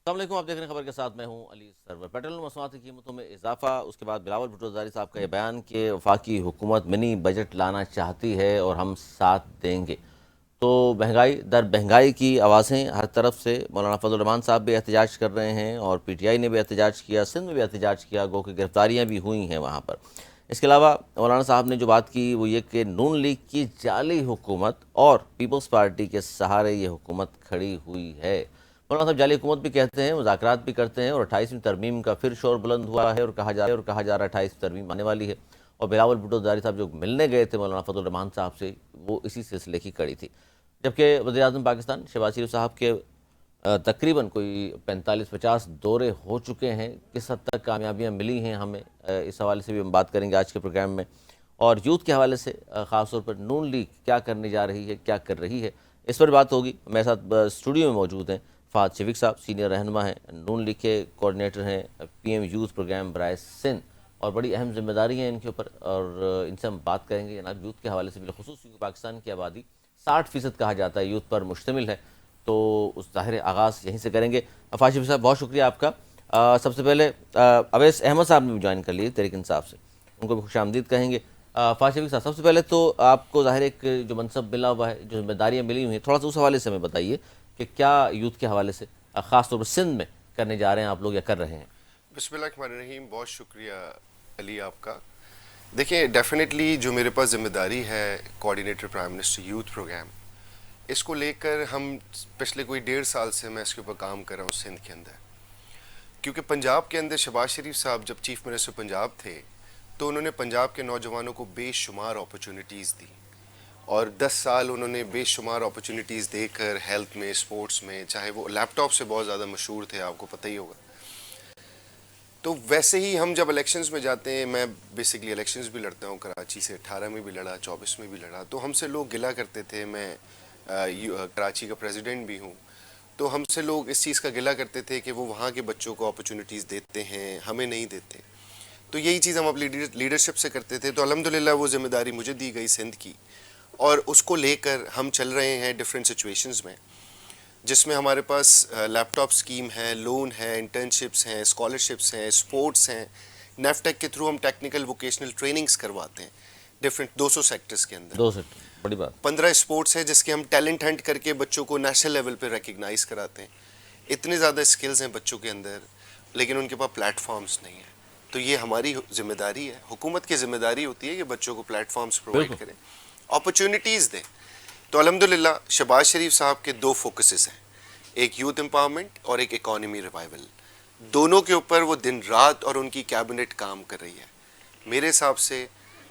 السلام علیکم، آپ دیکھ رہے ہیں خبر کے ساتھ میں ہوں علی سرور۔ پیٹرول مصنوعات کی قیمتوں میں اضافہ، اس کے بعد بلاول بھٹو زرداری صاحب کا یہ بیان کہ وفاقی حکومت منی بجٹ لانا چاہتی ہے اور ہم ساتھ دیں گے۔ تو مہنگائی در مہنگائی کی آوازیں ہر طرف سے، مولانا فضل الرحمان صاحب بھی احتجاج کر رہے ہیں اور پی ٹی آئی نے بھی احتجاج کیا، سندھ میں بھی احتجاج کیا، گو کہ گرفتاریاں بھی ہوئی ہیں وہاں پر۔ اس کے علاوہ مولانا صاحب نے جو بات کی وہ یہ کہ نون لیگ کی جعلی حکومت اور پیپلز پارٹی کے سہارے یہ حکومت کھڑی ہوئی ہے۔ مولانا صاحب جعلی حکومت بھی کہتے ہیں، مذاکرات بھی کرتے ہیں، اور 28ویں ترمیم کا پھر شور بلند ہوا ہے اور کہا جا رہا ہے 28ویں ترمیم آنے والی ہے۔ اور بلاول بھٹو زرداری صاحب جو ملنے گئے تھے مولانا فضل الرحمان صاحب سے، وہ اسی سلسلے کی کڑی تھی۔ جبکہ وزیراعظم پاکستان شہباز شریف صاحب کے تقریباً کوئی 45-50 دورے ہو چکے ہیں، کس حد تک کامیابیاں ملی ہیں ہمیں، اس حوالے سے بھی ہم بات کریں گے آج کے پروگرام میں۔ اور یوتھ کے حوالے سے خاص طور پر نون لیگ کیا کرنے جا رہی ہے، کیا کر رہی ہے، اس پر بات ہوگی۔ میرے ساتھ اسٹوڈیو میں موجود ہیں فہد شفیق صاحب، سینئر رہنما ہیں، نون لیگ کے کوارڈینیٹر ہیں، پی ایم یوتھ پروگرام برائے سندھ، اور بڑی اہم ذمہ داری ہیں ان کے اوپر، اور ان سے ہم بات کریں گے جناب یوتھ کے حوالے سے بالخصوص، کیونکہ پاکستان کی آبادی 60% کہا جاتا ہے یوتھ پر مشتمل ہے، تو اس ظاہر آغاز یہیں سے کریں گے۔ فہد شفیق صاحب بہت شکریہ آپ کا۔ سب سے پہلے اویس احمد صاحب نے بھی جوائن کر لیے تحریک انصاف سے، ان کو بھی خوش آمدید کہیں گے۔ فہد شفیق صاحب، سب سے پہلے تو آپ کو ظاہر ایک جو منصب ملا ہوا ہے، جو ذمہ داریاں ملی ہوئی ہیں، تھوڑا سا اس حوالے سے ہمیں بتائیے کہ کیا یوتھ کے حوالے سے خاص طور پر سندھ میں کرنے جا رہے ہیں آپ لوگ یا کر رہے ہیں؟ بسم اللہ الرحمن الرحیم، بہت شکریہ علی آپ کا۔ دیکھیں، ڈیفینیٹلی جو میرے پاس ذمہ داری ہے coordinator prime minister youth programme, اس کو لے کر ہم پچھلے کوئی 1.5 سال سے میں اس کے اوپر کام کر رہا ہوں سندھ کے اندر، کیونکہ پنجاب کے اندر شہباز شریف صاحب جب چیف منسٹر پنجاب تھے تو انہوں نے پنجاب کے نوجوانوں کو بے شمار اپرچونٹیز دی، اور 10 سال انہوں نے بے شمار اپرچونٹیز دے کر ہیلتھ میں، اسپورٹس میں، چاہے وہ لیپ ٹاپ سے بہت زیادہ مشہور تھے، آپ کو پتہ ہی ہوگا۔ تو ویسے ہی ہم جب الیکشنز میں جاتے ہیں، میں بیسکلی الیکشنز بھی لڑتا ہوں، کراچی سے 18 میں بھی لڑا، 24 میں بھی لڑا، تو ہم سے لوگ گلا کرتے تھے، میں کراچی کا پریزیڈنٹ بھی ہوں، تو ہم سے لوگ اس چیز کا گلا کرتے تھے کہ وہ وہاں کے بچوں کو اپرچونٹیز دیتے ہیں، ہمیں نہیں دیتے۔ تو یہی چیز ہم اپنی لیڈرشپ سے کرتے تھے، تو الحمدللہ وہ ذمہ داری مجھے دی گئی سندھ کی، اور اس کو لے کر ہم چل رہے ہیں ڈفرینٹ سچویشنز میں، جس میں ہمارے پاس لیپ ٹاپ سکیم ہے، لون ہے، انٹرنشپس ہیں، اسکالرشپس ہیں، اسپورٹس ہیں، نیفٹیک کے تھرو ہم ٹیکنیکل ووکیشنل ٹریننگز کرواتے ہیں ڈفرینٹ 200 سیکٹرز کے اندر۔ 2 سیکٹر، بڑی بات۔ 15 اسپورٹس ہیں جس کے ہم ٹیلنٹ ہنٹ کر کے بچوں کو نیشنل لیول پہ ریکگنائز کراتے ہیں۔ اتنے زیادہ اسکلز ہیں بچوں کے اندر، لیکن ان کے پاس پلیٹ فارمز نہیں ہیں، تو یہ ہماری ذمہ داری ہے، حکومت کی ذمہ داری ہوتی ہے کہ بچوں کو پلیٹ فارمز پرووائڈ بالکل۔ کریں، اپرچونٹیز دیں۔ تو الحمدللہ شہباز شریف صاحب کے 2 فوکسز ہیں، ایک یوتھ امپاورمنٹ اور ایک اکانومی ریوائول، دونوں کے اوپر وہ دن رات اور ان کی کیبنٹ کام کر رہی ہے۔ میرے حساب سے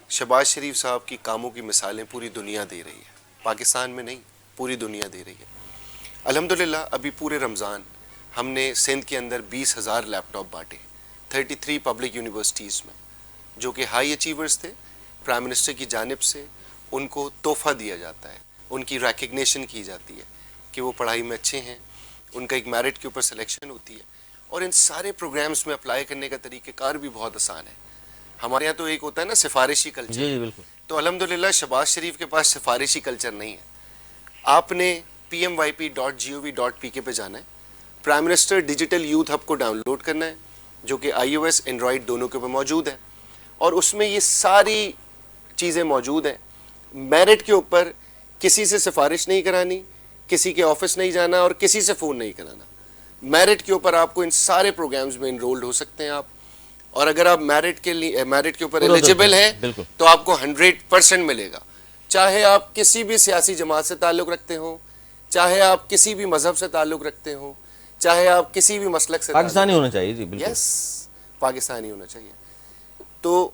شہباز شریف صاحب کی کاموں کی مثالیں پوری دنیا دے رہی ہے، پاکستان میں نہیں، پوری دنیا دے رہی ہے۔ الحمدللہ ابھی پورے رمضان ہم نے سندھ کے اندر 20,000 لیپ ٹاپ بانٹے 33 پبلک یونیورسٹیز میں، جو کہ ہائی اچیورز تھے، پرائم منسٹر کی جانب سے ان کو تحفہ دیا جاتا ہے، ان کی ریکگنیشن کی جاتی ہے کہ وہ پڑھائی میں اچھے ہیں، ان کا ایک میرٹ کے اوپر سلیکشن ہوتی ہے، اور ان سارے پروگرامز میں اپلائی کرنے کا طریقہ کار بھی بہت آسان ہے۔ ہمارے یہاں تو ایک ہوتا ہے نا سفارشی کلچر، جی جی بالکل۔ تو الحمدللہ شہباز شریف کے پاس سفارشی کلچر نہیں ہے۔ آپ نے PMYP.gov.pk پہ جانا ہے، prime minister digital youth hub کو ڈاؤن لوڈ کرنا ہے، جو کہ iOS اینڈرائڈ دونوں کے اوپر موجود ہے، اور اس میں یہ ساری چیزیں موجود ہیں۔ میرٹ کے اوپر کسی سے سفارش نہیں کرانی، کسی کے آفس نہیں جانا، اور کسی سے فون نہیں کرانا۔ میرٹ کے اوپر آپ کو ان سارے پروگرامز میں انرولڈ ہو سکتے ہیں آپ، اور اگر آپ میرٹ کے اوپر پورا درج ہے، ایلیجبل ہیں بالکل۔ تو آپ کو 100% ملے گا، چاہے آپ کسی بھی سیاسی جماعت سے تعلق رکھتے ہوں، چاہے آپ کسی بھی مذہب سے تعلق رکھتے ہوں، چاہے آپ کسی بھی مسلک سے تعلق پاکستانی ہونا رکھتے چاہیے، جی ہوں، بالکل۔ یس، پاکستانی ہونا چاہیے۔ تو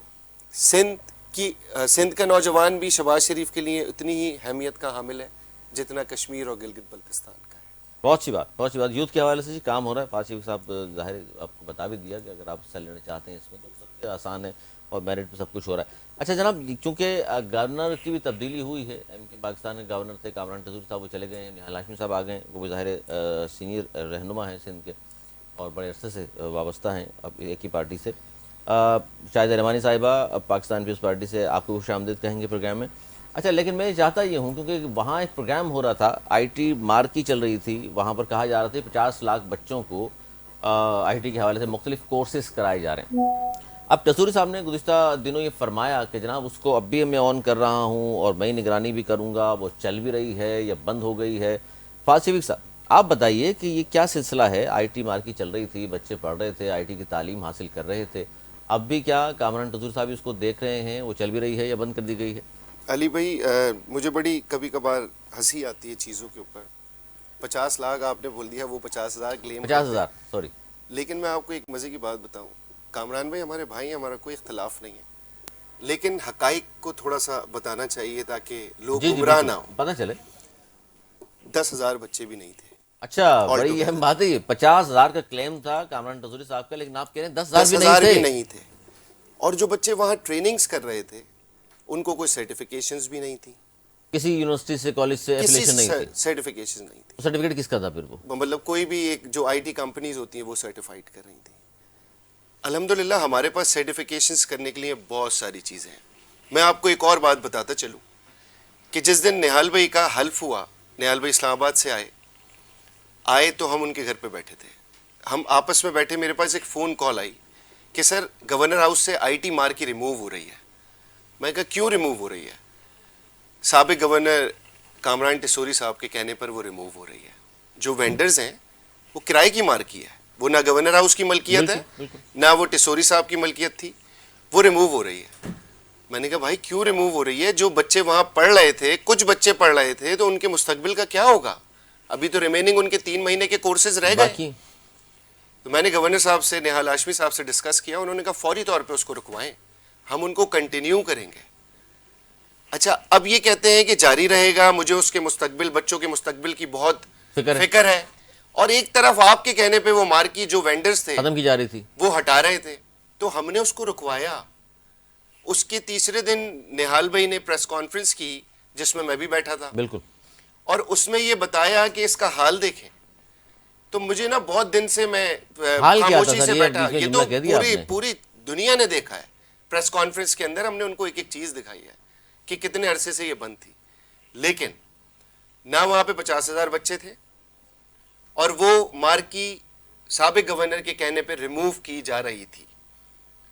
سندھ کا نوجوان بھی شہباز شریف کے لیے اتنی ہی اہمیت کا حامل ہے جتنا کشمیر اور گلگت بلتستان کا ہے۔ بہت سی بات، بہت سی بات۔ یوتھ کے حوالے سے جی کام ہو رہا ہے، فہد شفیق صاحب ظاہر آپ کو بتا بھی دیا کہ اگر آپ حصہ لینا چاہتے ہیں اس میں تو سب سے آسان ہے، اور میرٹ پہ سب کچھ ہو رہا ہے۔ اچھا جناب، چونکہ گورنر کی بھی تبدیلی ہوئی ہے، پاکستان کے گورنر تھے کامران ٹزور صاحب، وہ چلے گئے ہیں، نہال ہاشمی صاحب آ گئے ہیں، وہ بھی ظاہر سینئر رہنما ہیں سندھ کے اور بڑے عرصے سے وابستہ ہیں اب ایک ہی پارٹی سے۔ شاہد رحمانی صاحبہ اب پاکستان پیپلز پارٹی سے، آپ کو خوش آمدید کہیں گے پروگرام میں۔ اچھا، لیکن میں چاہتا یہ ہوں، کیونکہ وہاں ایک پروگرام ہو رہا تھا، آئی ٹی مارکی چل رہی تھی، وہاں پر کہا جا رہا تھا 50 لاکھ بچوں کو آئی ٹی کے حوالے سے مختلف کورسز کرائے جا رہے ہیں. اب ٹسوری صاحب نے گزشتہ دنوں یہ فرمایا کہ جناب اس کو اب بھی میں آن کر رہا ہوں اور میں نگرانی بھی کروں گا, وہ چل بھی رہی ہے یا بند ہو گئی ہے. فاضل صدیق صاحب آپ بتائیے کہ یہ کیا سلسلہ ہے؟ آئی ٹی مارکی چل رہی تھی, بچے پڑھ رہے تھے, آئی ٹی کی تعلیم حاصل کر رہے تھے, اب بھی کیا کامران ٹسوری صاحب اس کو دیکھ رہے ہیں, وہ چل بھی رہی ہے یا بند کر دی گئی ہے؟ علی بھائی مجھے بڑی کبھی کبھار ہنسی آتی ہے چیزوں کے اوپر. 50 لاکھ آپ نے بول دیا, وہ 50,000 کلیم 50,000 سوری. لیکن میں آپ کو ایک مزے کی بات بتاؤں, کامران بھائی ہمارے بھائی ہیں, ہمارا کوئی اختلاف نہیں ہے, لیکن حقائق کو تھوڑا سا بتانا چاہیے تاکہ لوگ گمراہ نہ ہوں. پتہ چلے. 10,000 بچے بھی نہیں تھے. اچھا بڑی اہم بات ہے, یہ 50,000 کا کلیم تھا کامران ٹسوری صاحب کا, لیکن آپ کہہ رہے ہیں 10,000 بھی نہیں تھے. اور جو بچے وہاں ٹریننگز کر رہے تھے ان کو کوئی سرٹیفکیشنز بھی نہیں تھی, کسی یونیورسٹی سے کالج سے ایفیلیشن نہیں تھی, سرٹیفکیشن نہیں تھی. سرٹیفکیٹ کس کا تھا پھر؟ وہ مطلب کوئی بھی ایک جو آئی ٹی کمپنیز ہوتی ہیں وہ سرٹیفائڈ کر رہی تھیں. الحمدللہ ہمارے پاس سرٹیفکیشنز کرنے کے لیے بہت ساری چیزیں ہیں. میں آپ کو ایک اور بات بتاتا چلوں کہ جس دن نہال بھائی کا حلف ہوا, نہال بھائی اسلام آباد سے آئے تو ہم ان کے گھر پہ بیٹھے تھے, ہم آپس میں بیٹھے, میرے پاس ایک فون کال آئی کہ سر گورنر ہاؤس سے آئی ٹی مارکی ریموو ہو رہی ہے. میں کہا کیوں ریموو ہو رہی ہے؟ سابق گورنر کامران ٹسوری صاحب کے کہنے پر وہ ریموو ہو رہی ہے. جو وینڈرز ہیں وہ کرائے کی مارکی ہے, وہ نہ گورنر ہاؤس کی ملکیت ہے نہ وہ ٹسوری صاحب کی ملکیت تھی, وہ ریموو ہو رہی ہے. میں نے کہا بھائی کیوں ریموو ہو رہی ہے؟ جو بچے وہاں پڑھ رہے تھے, کچھ بچے پڑھ رہے تھے, تو ان کے مستقبل کا کیا ہوگا؟ ابھی تو ریمیننگ ان کے 3 مہینے کے کورسز رہ گئے. تو میں نے گورنر صاحب سے, نہال ہاشمی صاحب سے ڈسکس کیا, انہوں نے کہا فوری طور پہ اس کو رکوائیں, ہم ان کو کنٹینیو کریں گے. اچھا اب یہ کہتے ہیں کہ جاری رہے گا, مجھے اس کے مستقبل, بچوں کے مستقبل کی بہت فکر ہے, اور ایک طرف آپ کے کہنے پہ وہ مارکی جو وینڈرز تھے ختم کی جا رہی تھی وہ ہٹا رہے تھے, تو ہم نے اس کو رکوایا. اس کے تیسرے دن نہال بھائی نے پریس کانفرنس کی جس میں بھی بیٹھا تھا, بالکل, اور اس میں یہ بتایا کہ اس کا حال دیکھیں. تو مجھے نا بہت دن سے میں خاموشی سے بیٹھا, یہ تو پوری دنیا نے دیکھا ہے. پریس کانفرنس کے اندر ہم نے ان کو ایک ایک چیز دکھائی ہے کہ کتنے عرصے سے یہ بند تھی, لیکن نہ وہاں پہ 50,000 بچے تھے, اور وہ مارکی سابق گورنر کے کہنے پہ ریموو کی جا رہی تھی,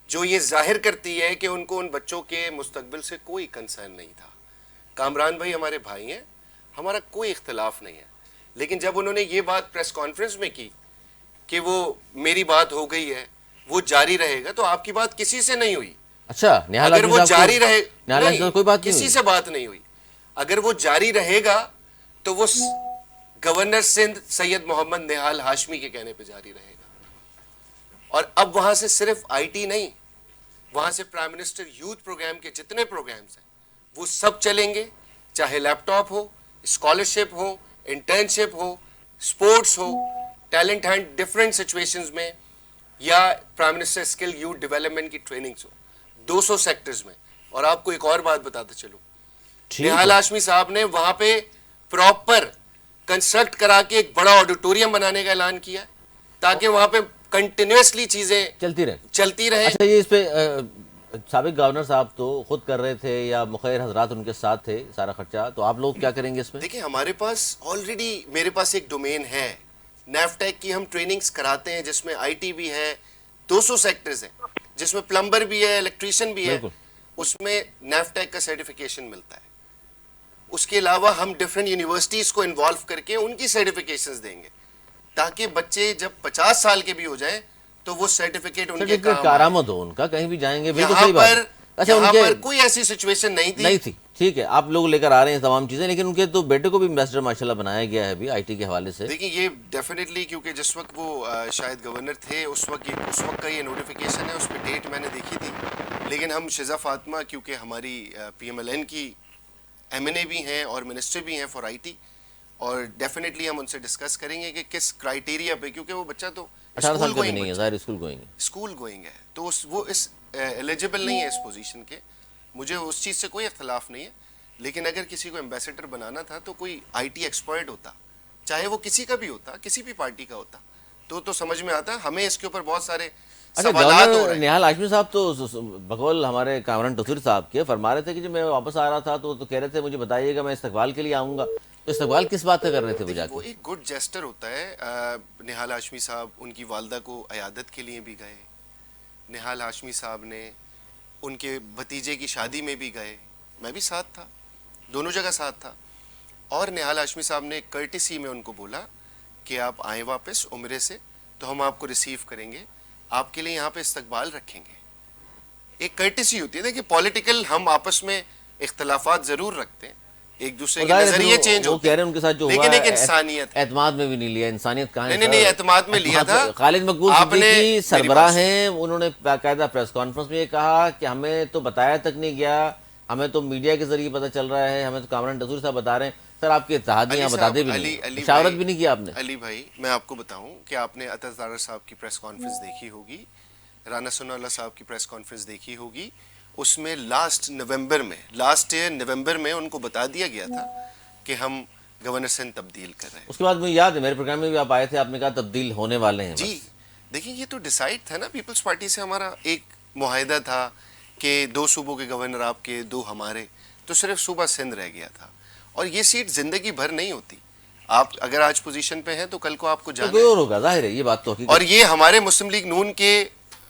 جو یہ ظاہر کرتی ہے کہ ان کو ان بچوں کے مستقبل سے کوئی کنسرن نہیں تھا. کامران بھائی ہمارے بھائی ہیں, ہمارا کوئی اختلاف نہیں ہے, لیکن جب انہوں نے یہ بات پریس کانفرنس میں کی کہ وہ میری بات ہو گئی ہے, وہ جاری رہے گا, تو آپ کی بات کسی سے نہیں ہوئی. اچھا اگر وہ جاری رہے, کوئی بات کسی سے بات نہیں ہوئی. اگر وہ جاری رہے گا تو وہ گورنر سندھ سید محمد نہال ہاشمی کے کہنے پہ جاری رہے گا. اور اب وہاں سے صرف آئی ٹی نہیں, وہاں سے پرائم منسٹر یوتھ پروگرام کے جتنے پروگرامز ہیں وہ سب چلیں گے, چاہے لیپ ٹاپ ہو, اسکالرشپ ہو, انٹرنشپ ہو, سپورٹس ہو, ٹیلنٹ ہنٹ ڈفرینٹ سچویشنز میں, یا prime minister skill youth development کی ٹریننگز ہو, 200 سیکٹرز میں. اور آپ کو ایک اور بات بتاتا چلوں, نہال ہاشمی صاحب نے وہاں پہ پراپر کنسٹرکٹ کرا کے ایک بڑا آڈیٹوریم بنانے کا اعلان کیا تاکہ وہاں پہ کنٹینیوسلی چیزیں چلتی رہیں. اچھا یہ اس پہ سابق گورنر صاحب تو خود کر رہے تھے یا مخیر حضرات ان کے ساتھ تھے سارا خرچہ, تو آپ لوگ کیا کریں گے اس میں؟ دیکھیں ہمارے پاس آلریڈی, میرے پاس ایک ڈومین ہے, نیفٹیک کی ہم ٹریننگز کراتے ہیں جس میں آئی ٹی بھی ہے, 200 سیکٹرز ہیں جس میں پلمبر بھی ہے, الیکٹریشین بھی ہے, اس میں نیفٹیک کا سرٹیفکیشن ملتا ہے. اس کے علاوہ ہم ڈفرینٹ یونیورسٹیز کو انوالو کر کے ان کی سرٹیفکیشنز دیں گے تاکہ بچے جب 50 سال کے بھی ہو جائیں تو وہ سرٹیفکیٹ ان کے کارآمد ہو, ان کا کہیں بھی جائیں گے. بالکل صحیح بات. اچھا یہاں پر کوئی ایسی سچویشن نہیں تھی. ٹھیک ہے, آپ لوگ لے کر آ رہے ہیں تمام چیزیں, لیکن ان کے تو بیٹے کو بھی ایمبیسڈر ماشاءاللہ بنایا گیا ہے ابھی آئی ٹی کے حوالے سے. دیکھیں یہ ڈیفینیٹلی, کیونکہ جس وقت وہ شاید گورنر تھے اس وقت کا یہ نوٹیفیکیشن ہے, اس پہ ڈیٹ میں نے دیکھی تھی, لیکن ہم شزا فاطمہ کیونکہ ہماری پی ایم ایل این کی ایم این اے بھی ہیں اور منسٹر بھی ہیں فار آئی ٹی, اور ڈیفینیٹلی ہم ان سے ڈسکس کریں گے کہ کس کرائیٹیریا پہ, کیونکہ وہ بچہ تو 18 سال کا بھی نہیں ہے, ظاہر اسکول گوئنگ ہے, تو وہ اس ایلیجیبل نہیں ہے اس پوزیشن کے. مجھے اس چیز سے کوئی اختلاف نہیں ہے, لیکن اگر کسی کو ایمبیسڈر بنانا تھا تو کوئی آئی ٹی ایکسپرٹ ہوتا, چاہے وہ کسی کا بھی ہوتا, کسی بھی پارٹی کا ہوتا, تو سمجھ میں آتا. ہمیں اس کے اوپر بہت سارے سوالات ہو رہے ہیں. نہال ہاشمی صاحب تو بقول ہمارے کامران ٹسوری صاحب کے فرما رہے تھے کہ جب میں واپس آ رہا تھا تو کہہ رہے تھے مجھے بتائیے گا, میں استقبال کے لیے آؤں گا, تو استقبال کس بات کا کر رہے تھے وہ جا وہ کے؟ ایک گڈ جیسٹر ہوتا ہے. نہال ہاشمی صاحب ان کی والدہ کو عیادت کے لیے بھی گئے. نہال ہاشمی صاحب نے ان کے بھتیجے کی شادی میں بھی گئے. میں بھی ساتھ تھا, دونوں جگہ ساتھ تھا. اور نہال ہاشمی صاحب نے کرٹسی میں ان کو بولا کہ آپ آئیں واپس عمرے سے تو ہم آپ کو ریسیو کریں گے, آپ کے لیے یہاں پہ استقبال رکھیں گے. ایک کرٹسی ہوتی ہے. دیکھیں پولیٹیکل ہم آپس میں اختلافات ضرور رکھتے ہیں, ایک دوسرے کے ظاہر ہے نظریے چینج وہ ہوتے کہہ رہے ہیں, ہیں ان کے ساتھ جو ہوا لیکن ایک ہے انسانیت ہے. اعتماد میں بھی نہیں لیا. انسانیت کہاں ہے نہیں سر؟ اعتماد میں لیا تھا. خالد مقبول آپ نے صدیقی میری سربراہ بات سنی. ہیں, انہوں نے باقاعدہ پریس کانفرنس میں یہ کہا کہ ہمیں تو بتایا تک نہیں گیا, ہمیں تو میڈیا کے ذریعے پتہ چل رہا ہے, ہمیں تو کامران ڈسوری صاحب بتا رہے ہیں. سر آپ کے اتحاد میں یہاں بتا دے بھی نہیں, مشاورت بھی نہیں کیا آپ نے. علی بھائی میں آپ کو بتاؤں کہ آپ نے عطا زارر صاحب کی پریس کانفرنس دیکھی ہوگی, رانا ثناء اللہ صاحب کی پریس کانفرنس دیکھی ہوگی. اس میں لاسٹ ایئر نومبر میں ان کو بتا دیا گیا تھا کہ ہم گورنر سندھ تبدیل کر رہے ہیں. اس کے بعد مجھے یاد ہے میرے پروگرام میں بھی آپ آئے تھے, آپ نے کہا تبدیل ہونے والے ہیں. جی بس دیکھیں یہ تو ڈیسائیڈ تھا نا, پیپلز پارٹی سے ہمارا ایک معاہدہ تھا کہ 2 صوبوں کے گورنر آپ کے, 2 ہمارے, تو صرف صوبہ سندھ رہ گیا تھا. اور یہ سیٹ زندگی بھر نہیں ہوتی. آپ اگر آج پوزیشن پہ ہیں تو کل کو آپ کو تو جانا کوئی ہے. اور ہوگا, ظاہر ہے یہ بات تو حقیقت. اور یہ ہمارے مسلم لیگ نون کے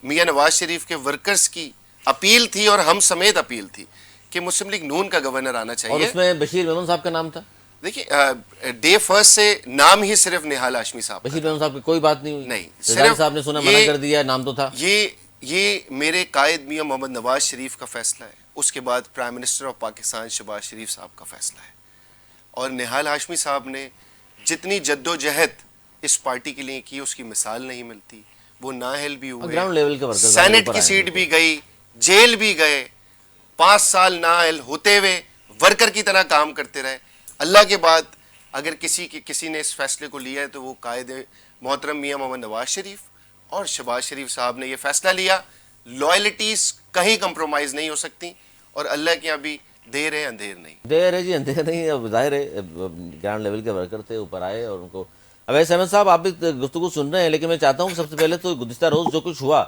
میاں نواز شریف کے ورکرز کی اپیل تھی, اور ہم سمیت اپیل تھی کہ مسلم لیگ نون کا گورنر آنا اور چاہیے. اس میں بشیر میمن صاحب کا نام تھا. دیکھیے ڈے فرسٹ سے نام ہی صرف نہال ہاشمی صاحب کا بشیر تھا. میمن صاحب کی کوئی بات نہیں ہوئی. نہیں, رضوانی صاحب نے سنا منع کر دیا, نام تو تھا. یہ میرے قائد میاں محمد نواز شریف کا فیصلہ ہے. اس کے بعد prime minister of Pakistan Shehbaz Sharif sahib کا فیصلہ ہے. اور نہال ہاشمی صاحب نے جتنی جد و جہد اس پارٹی کے لیے کی اس کی مثال نہیں ملتی. وہ نااہل بھی ہوئے, گراؤنڈ لیول کے ورکرز سینٹ کی سیٹ بھی گئی, جیل بھی گئے, 5 سال نااہل ہوتے ہوئے ورکر کی طرح کام کرتے رہے. اللہ کے بعد اگر کسی نے اس فیصلے کو لیا ہے تو وہ قائد محترم میاں محمد نواز شریف اور شہباز شریف صاحب نے یہ فیصلہ لیا. لائلٹیز کہیں کمپرومائز نہیں ہو سکتی, اور اللہ کے یہاں بھی دیر ہے اندھیر نہیں. دیر ہے جی اندھیر نہیں. اب ظاہر ہے گراؤنڈ لیول کے ورکر تھے, اوپر آئے اور ان کو. اویس احمد صاحب آپ بھی گفتگو سن رہے ہیں, لیکن میں چاہتا ہوں کہ سب سے پہلے تو گزشتہ روز جو کچھ ہوا,